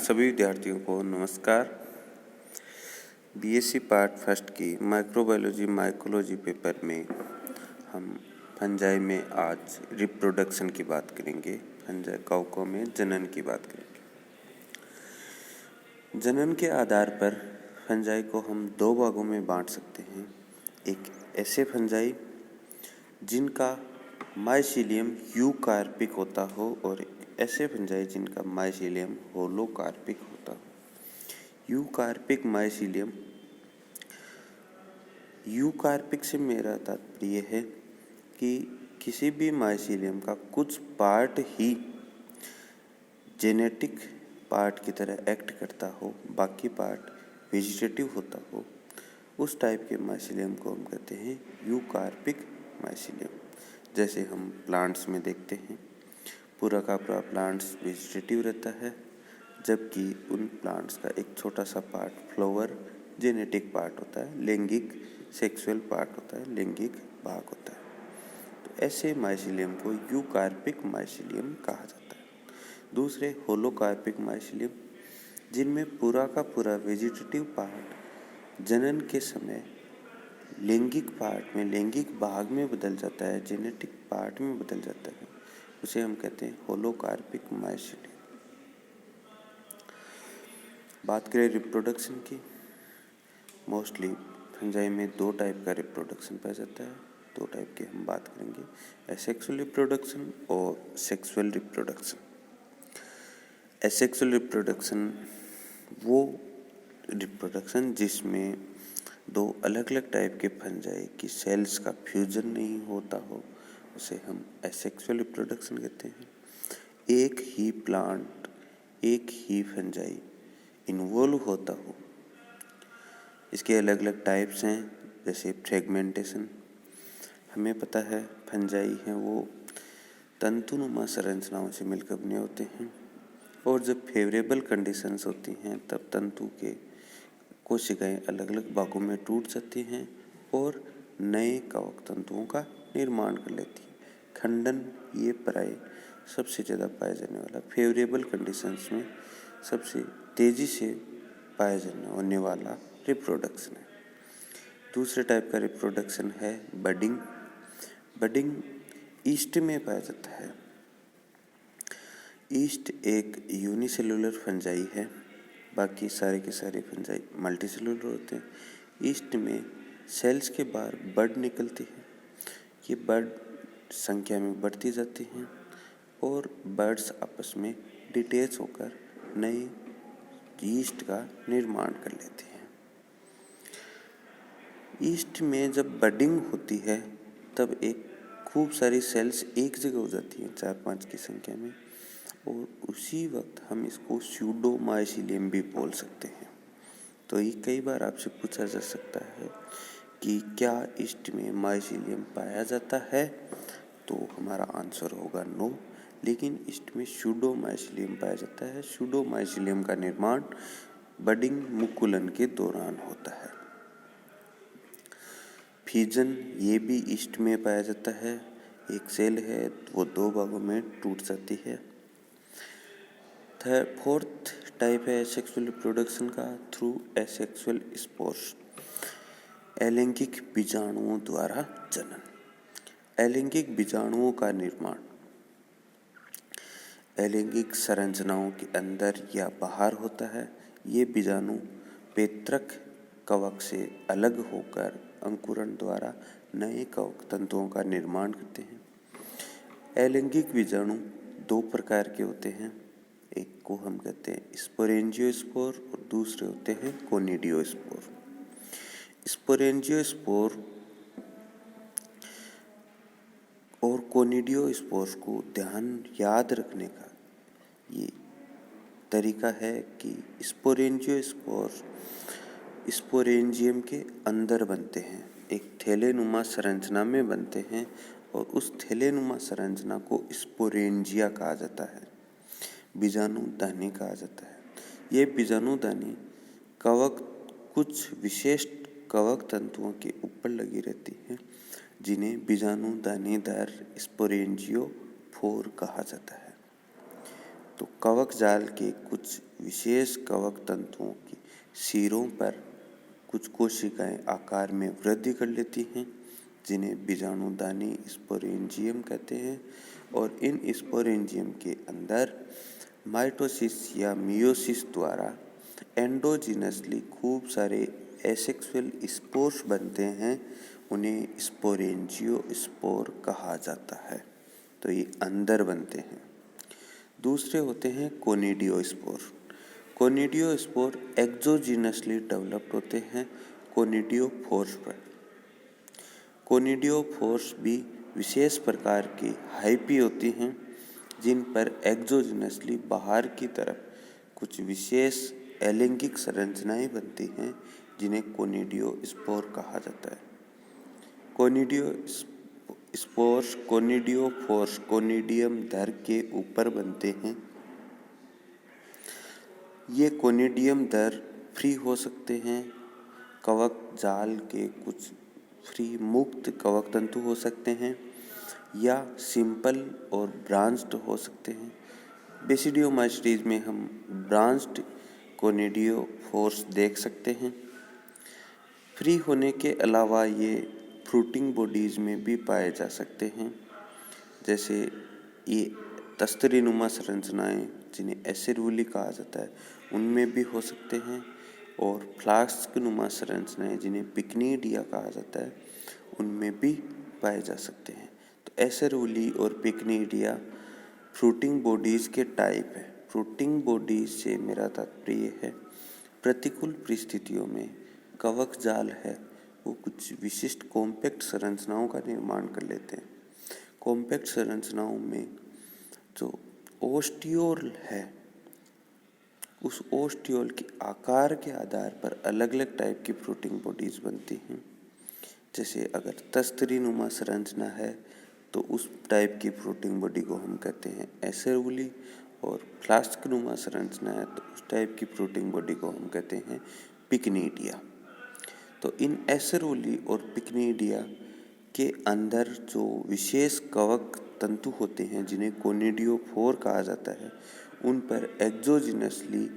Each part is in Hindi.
सभी विद्यार्थियों को नमस्कार। बीएससी पार्ट फर्स्ट की माइक्रोबायोलॉजी माइकोलॉजी पेपर में हम फंजाई में आज रिप्रोडक्शन की बात करेंगे। फंजाई कवकों में जनन की बात करेंगे। जनन के आधार पर फंजाई को हम दो भागों में बांट सकते हैं। एक ऐसे फंजाई जिनका माइसीलियम यूकार्पिक होता हो और ऐसे फंजाई जिनका माइसीलियम होलोकार्पिक होता हो। यूकार्पिक माइसीलियम, यूकार्पिक से मेरा तात्पर्य है कि किसी भी माइसीलियम का कुछ पार्ट ही जेनेटिक पार्ट की तरह एक्ट करता हो, बाकी पार्ट वेजिटेटिव होता हो। उस टाइप के माइसीलियम को हम कहते हैं यूकार्पिक माइसीलियम। जैसे हम प्लांट्स में देखते हैं, पूरा का पूरा प्लांट्स वेजिटेटिव रहता है, जबकि उन प्लांट्स का एक छोटा सा पार्ट फ्लावर जेनेटिक पार्ट होता है, लैंगिक सेक्सुअल पार्ट होता है, लैंगिक भाग होता है। तो ऐसे माइसीलियम को यूकार्पिक माइसीलियम कहा जाता है। दूसरे होलोकार्पिक माइसीलियम, जिनमें पूरा का पूरा वेजिटेटिव पार्ट जनन के समय लैंगिक पार्ट में, लैंगिक भाग में बदल जाता है, जेनेटिक पार्ट में बदल जाता है, उसे हम कहते हैं होलोकार्पिक माइसीलियम। बात करें रिप्रोडक्शन की, मोस्टली फंजाई में दो टाइप का रिप्रोडक्शन पाया जाता है। दो टाइप की हम बात करेंगे, एसेक्सुअल रिप्रोडक्शन और सेक्सुअल रिप्रोडक्शन। एसेक्सुअल रिप्रोडक्शन वो रिप्रोडक्शन जिसमें दो अलग अलग टाइप के फंजाई की सेल्स का फ्यूजन नहीं होता हो, उसे हम एसेक्सुअल रिप्रोडक्शन कहते हैं। एक ही प्लांट, एक ही फंजाई इन्वॉल्व होता हो। इसके अलग अलग टाइप्स हैं, जैसे फ्रेगमेंटेशन। हमें पता है फंजाई हैं वो तंतुनुमा संरचनाओं से मिलकर बने होते हैं, और जब फेवरेबल कंडीशंस होती हैं तब तंतु के कोशिकाएं अलग अलग भागों में टूट जाती हैं और नए कवक तंतुओं का निर्माण कर लेती हैं। खंडन ये प्राय सबसे ज़्यादा पाया जाने वाला, फेवरेबल कंडीशंस में सबसे तेज़ी से पाया जाने होने वाला रिप्रोडक्शन है। दूसरे टाइप का रिप्रोडक्शन है बडिंग। बडिंग ईस्ट में पाया जाता है। ईस्ट एक यूनिसेलुलर फंजाई है, बाकी सारे के सारे फंजाई मल्टीसेलुलर होते हैं। ईस्ट में सेल्स के बाहर बड निकलती है। ये बड संख्या में बढ़ती जाती हैं और बर्ड्स आपस में डिटैच होकर नए ईस्ट का निर्माण कर लेते हैं। ईस्ट में जब बडिंग होती है तब एक खूब सारी सेल्स एक जगह हो जाती हैं, 4-5 की संख्या में, और उसी वक्त हम इसको स्यूडोमाइसीलियम भी बोल सकते हैं। तो ये कई बार आपसे पूछा जा सकता है कि क्या ईस्ट में माइसीलियम पाया जाता है, तो हमारा आंसर होगा नो। लेकिन ईस्ट में स्यूडोमाइसीलियम पाया जाता है। स्यूडोमाइसीलियम का निर्माण बडिंग मुकुलन के दौरान होता है। फ्यूजन ये भी ईस्ट में पाया जाता है। एक सेल है वो दो भागों में टूट जाती है। फोर्थ टाइप है सेक्सुअल रिप्रोडक्शन का थ्रू एसेक्सुअल स्पोर्स, अलैंगिक बीजाणुओं द्वारा जनन। अलैंगिक बीजाणुओं का निर्माण अलैंगिक संरचनाओं के अंदर या बाहर होता है। ये बीजाणु पैतृक कवक से अलग होकर अंकुरण द्वारा नए कवक तंतुओं का निर्माण करते हैं। अलैंगिक बीजाणु दो प्रकार के होते हैं। एक को हम कहते हैं स्पोरेंजियोस्पोर और दूसरे होते हैं कोनिडियोस्पोर। स्पोरेंजियोस्पोर और कोनिडियोस्पोर को याद रखने का ये तरीका है कि स्पोरेंजियोस्पोर स्पोरेंजियम के अंदर बनते हैं, एक थैलेनुमा संरचना में बनते हैं, और उस थैलेनुमा संरचना को स्पोरेंजिया कहा जाता है, बीजाणु दानी कहा जाता है। ये बीजाणु दानी कवक कुछ विशेष कवक तंतुओं के ऊपर लगी रहती है, जिन्हें बीजाणु दानेदार स्पोरेंजियोफोर कहा जाता है। तो कवक जाल के कुछ विशेष कवक तंतुओं की सिरों पर कुछ कोशिकाएं आकार में वृद्धि कर लेती हैं, जिन्हें बीजाणुदानी स्पोरेंजियम कहते हैं। और इन स्पोरेंजियम के अंदर माइटोसिस या मियोसिस द्वारा एंडोजीनसली खूब सारे एसेक्सुअल स्पोर्स बनते हैं। उन्हें स्पोरेंजियोस्पोर कहा जाता है। तो ये अंदर बनते हैं। दूसरे होते हैं कोनिडियोस्पोर। कोनिडियोस्पोर एक्सोजीनसली डेवलप्ड होते हैं कोनिडियोफोर्स पर। कोनिडियोफोर्स भी विशेष प्रकार की हाइपी होती हैं, जिन पर एक्सोजीनसली बाहर की तरफ कुछ विशेष अलैंगिक संरचनाएं बनती हैं, जिन्हें कोनिडियोस्पोर कहा जाता है। कोनिडियोस्पोर्स कोनिडियोफोर्स कोनिडियम धर के ऊपर बनते हैं। ये कोनिडियम दर फ्री हो सकते हैं। कवक जाल के कुछ फ्री मुक्त कवक तंतु हो सकते हैं या सिंपल और ब्रांच्ड हो सकते हैं। बेसिडियोमाइसीटीज में हम ब्रांच्ड कोनिडियोफोर्स देख सकते हैं। फ्री होने के अलावा ये फ्रूटिंग बॉडीज में भी पाए जा सकते हैं, जैसे ये तस्तरीनुमा संरचनाएं जिन्हें एसेरुली कहा जाता है, उनमें भी हो सकते हैं। और फ्लास्क नुमा संरचनाएं जिन्हें पिक्निडिया कहा जाता है, उनमें भी पाए जा सकते हैं। तो एसेरुली और पिक्निडिया फ्रूटिंग बॉडीज के टाइप है। फ्रूटिंग बॉडीज से मेरा तात्पर्य है प्रतिकूल परिस्थितियों में कवक जाल है वो कुछ विशिष्ट कॉम्पैक्ट संरचनाओं का निर्माण कर लेते हैं। कॉम्पैक्ट संरचनाओं में जो ओस्टियोल है, उस ओस्टियोल के आकार के आधार पर अलग अलग टाइप की फ्रूटिंग बॉडीज बनती हैं। जैसे अगर तस्तरीनुमा संरचना है तो उस टाइप की फ्रूटिंग बॉडी को हम कहते हैं एसेरुली, और फ्लास्कनुमा संरचना है तो उस टाइप की फ्रूटिंग बॉडी को हम कहते हैं पिक्निडिया। तो इन एसेरुली और पिक्निडिया के अंदर जो विशेष कवक तंतु होते हैं, जिन्हें कोनिडियोफोर कहा जाता है, उन पर एक्सोजीनसली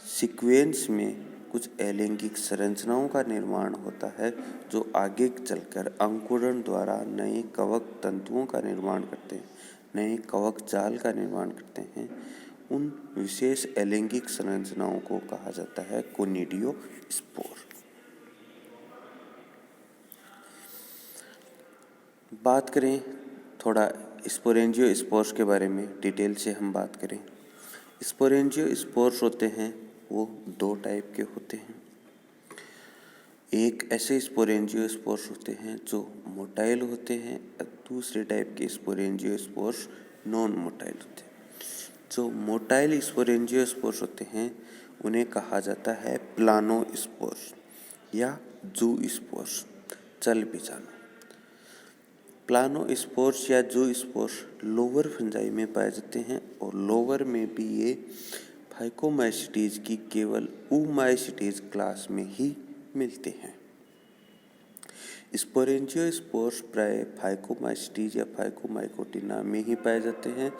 सीक्वेंस में कुछ अलैंगिक संरचनाओं का निर्माण होता है, जो आगे चलकर अंकुरण द्वारा नए कवक तंतुओं का निर्माण करते हैं, नए कवक जाल का निर्माण करते हैं। उन विशेष अलैंगिक संरचनाओं को कहा जाता है कोनिडियोस्पोर। बात करें थोड़ा स्पोरेंजियोस्पोर्स के बारे में, डिटेल से हम बात करें। स्पोरेंजियोस्पोर्स होते हैं वो दो टाइप के होते हैं। एक ऐसे स्पोरेंजियोस्पोर्स होते हैं जो मोटाइल होते हैं, और दूसरे टाइप के स्पोरेंजियोस्पोर्स नॉन मोटाइल होते हैं। जो मोटाइल स्पोरेंजियोस्पोर्स होते हैं उन्हें कहा जाता है प्लानोस्पोर्स या जूस्पोर्स, चल बीजाणु। प्लानोस्पोर्स या जूस्पोर्स लोअर फंजाई में पाए जाते हैं, और लोअर में भी ये फाइकोमाइसीटीज की केवल ऊमाइसीटीज क्लास में ही मिलते हैं। स्पोरेंजियोस्पोर्स प्राय फाइकोमाइसीटीज या फाइकोमाइकोटिना में ही पाए जाते हैं।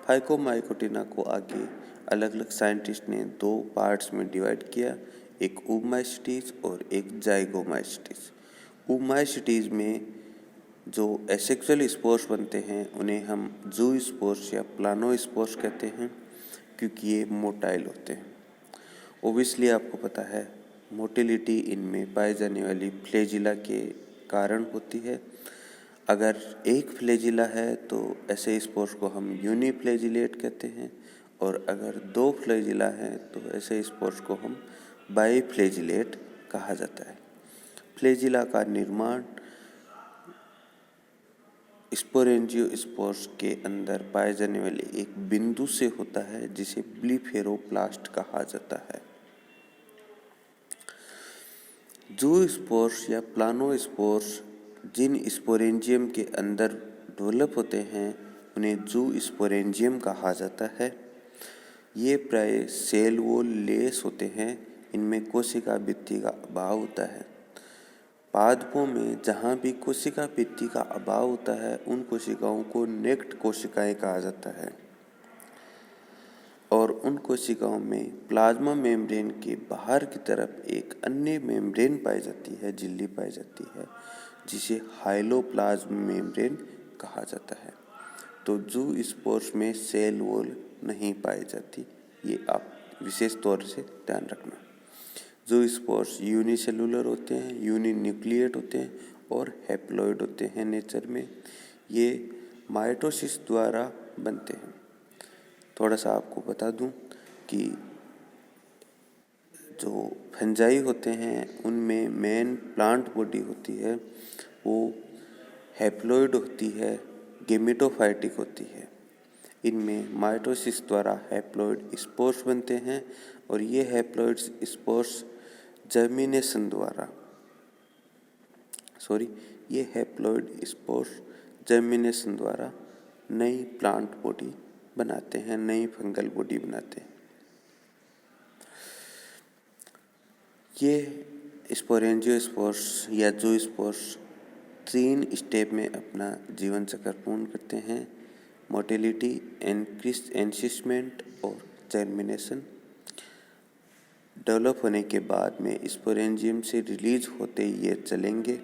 फाइकोमाइकोटिना को आगे अलग अलग साइंटिस्ट ने दो पार्ट्स में डिवाइड किया, एक ऊमाइसीटीज और एक जाइगोमाइसीटीज। ऊमाइसीटीज में जो एसेक्सुअल स्पोर्स बनते हैं उन्हें हम जूस्पोर्स या प्लानोस्पोर्स कहते हैं, क्योंकि ये मोटाइल होते हैं। ओबियसली आपको पता है मोटिलिटी इनमें पाए जाने वाली फ्लैजिला के कारण होती है। अगर एक फ्लैजिला है तो ऐसे स्पोर्स को हम यूनिफ्लैजिलेट कहते हैं, और अगर दो फ्लैजिला है तो ऐसे स्पोर्स को हम बाईफ्लैजिलेट कहा जाता है। फ्लैजिला का निर्माण स्पोरेंजियोस्पोर्स के अंदर पाए जाने वाले एक बिंदु से होता है, जिसे ब्लीफेरोप्लास्ट कहा जाता है। जूस्पोर्स या प्लानोस्पोर्स जिन स्पोरेंजियम के अंदर डेवलप होते हैं उन्हें जूस्पोरेंजियम कहा जाता है। ये प्राय सेल वॉल लेस होते हैं। इनमें कोशिका भित्ति का अभाव होता है। पादपों में जहाँ भी कोशिका भित्ति का अभाव होता है उन कोशिकाओं को नेक्ट कोशिकाएं कहा जाता है। और उन कोशिकाओं में प्लाज्मा मेम्ब्रेन के बाहर की तरफ एक अन्य मेम्ब्रेन पाई जाती है, झिल्ली पाई जाती है, जिसे हाइलोप्लाज्म मेम्ब्रेन कहा जाता है। तो जू स्पोर्स में सेल वॉल नहीं पाई जाती, ये आप विशेष तौर से ध्यान रखना। जू स्पोर्स यूनिसेलुलर होते हैं, यूनिन्यूक्लिएट होते हैं और हैप्लॉइड होते हैं नेचर में। ये माइटोसिस द्वारा बनते हैं। थोड़ा सा आपको बता दूं कि जो फंजाई होते हैं उनमें मेन प्लांट बॉडी होती है वो हैप्लॉइड होती है, गेमेटोफाइटिक होती है। इनमें माइटोसिस द्वारा हैप्लॉइड स्पोर्स बनते हैं और ये हैप्लॉइड स्पोर्स जर्मिनेशन द्वारा ये हैप्लॉइड स्पोर्स जर्मिनेशन द्वारा नई प्लांट बॉडी बनाते हैं, नई फंगल बॉडी बनाते हैं। ये स्पोरेंजियोस्पोर्स या जूस्पोर्स 3 स्टेप में अपना जीवन चक्र पूर्ण करते हैं: मोटिलिटी, एनसिसमेंट और जर्मिनेशन। डेवलप होने के बाद में स्पोरेंजियम से रिलीज होते ये चलेंगे,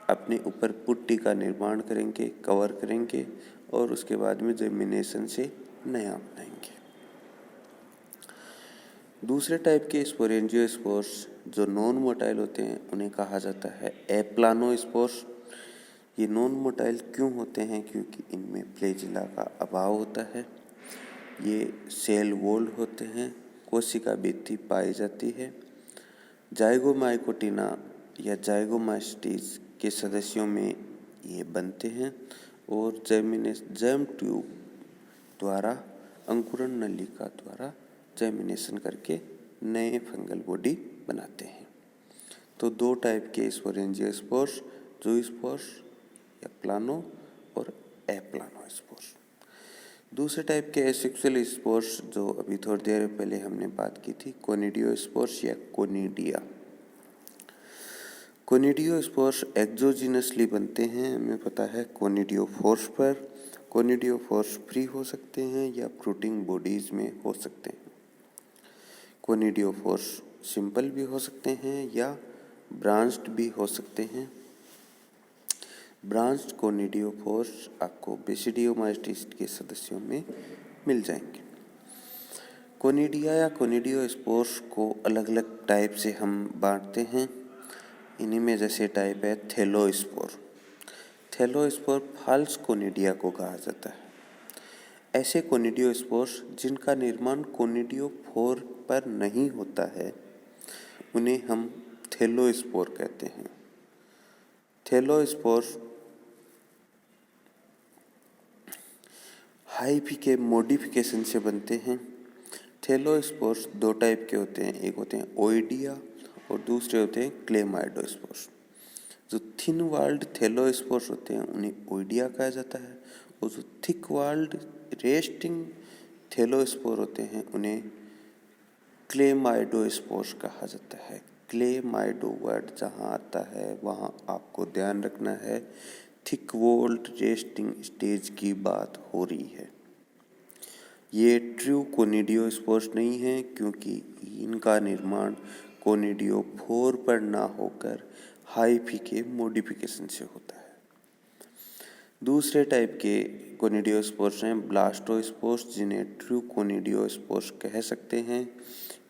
अपने ऊपर पुट्टी का निर्माण करेंगे, कवर करेंगे और उसके बाद में जर्मिनेशन से नया बनाएंगे। दूसरे टाइप के स्पोरेंजियोस्पोर्स जो नॉन मोटाइल होते हैं उन्हें कहा जाता है एप्लानोस्पोर्स। ये नॉन मोटाइल क्यों होते हैं? क्योंकि इनमें फ्लैजिला का अभाव होता है। ये सेल वॉल होते हैं, कोशिका भित्ति पाई जाती है। जाइगोमाइकोटिना या जाइगोमास्टिस के सदस्यों में ये बनते हैं और जर्म ट्यूब द्वारा, अंकुरण नलिका द्वारा जर्मिनेशन करके नए फंगल बॉडी बनाते हैं। तो 2 टाइप के स्पोरेंजियोस्पोर्स, जूस्पोर्स या प्लानो और एप्लानोस्पोर्स। दूसरे टाइप के एसेक्सुअल स्पोर्स जो अभी थोड़ी देर पहले हमने बात की थी, कोनिडियोस्पोर्स या कोनिडिया। कोनिडियोस्पोर्स एक्सोजीनसली बनते हैं, हमें पता है कोनिडियोफोर्स पर। कोनिडियोफोर्स फ्री हो सकते हैं या फ्रूटिंग बॉडीज में हो सकते हैं। कोनिडियोफोर्स सिंपल भी हो सकते हैं या ब्रांच्ड भी हो सकते हैं। ब्रांच्ड कोनिडियोफोर्स आपको बेसिडियोमास्टिस के सदस्यों में मिल जाएंगे। कोनिडिया या कोनिडियोस्पोर्स को अलग अलग टाइप से हम बांटते हैं। इन्हीं में जैसे टाइप है थैलोस्पोर। थैलोस्पोर फाल्स कोनिडिया को कहा जाता है। ऐसे कोनिडियोस्पोर्स जिनका निर्माण कोनिडियोफोर पर नहीं होता है उन्हें हम थैलोस्पोर कहते हैं। थैलोस्पोर्स हाइफी के मॉडिफिकेशन से बनते हैं। थैलोस्पोर्स 2 टाइप के होते हैं, एक होते हैं ओइडिया और दूसरे होते हैं क्लेमाइडोस्पोर्स। जो थिन वाल्ड थैलोस्पोर्स होते हैं उन्हें ओइडिया कहा जाता है और जो थिक वाल्ड रेस्टिंग थैलोस्पोर होते हैं उन्हें क्लेमाइडोस्पोर्स कहा जाता है। क्लेमाइडो वर्ड जहाँ आता है वहाँ आपको ध्यान रखना है थिक वॉल्ड रेस्टिंग स्टेज की बात हो रही है। ये ट्रू कोनिडियोस्पोर्स नहीं है क्योंकि इनका निर्माण कोनिडियोफोर पर ना होकर हाइफी के मॉडिफिकेशन से होता है। दूसरे टाइप के कोनिडियोस्पोर्स हैं ब्लास्टोस्पोर्स, जिन्हें ट्रू कोनिडियोस्पोर्स कह सकते हैं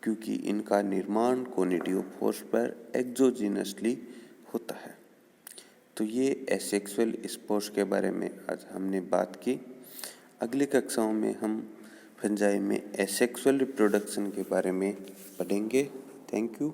क्योंकि इनका निर्माण कोनिडियोफोर्स पर एक्सोजीनसली होता है। तो ये एसेक्सुअल स्पोर्स के बारे में आज हमने बात की। अगली कक्षाओं में हम फंजाई में एसेक्सुअल रिप्रोडक्शन के बारे में पढ़ेंगे। Thank you.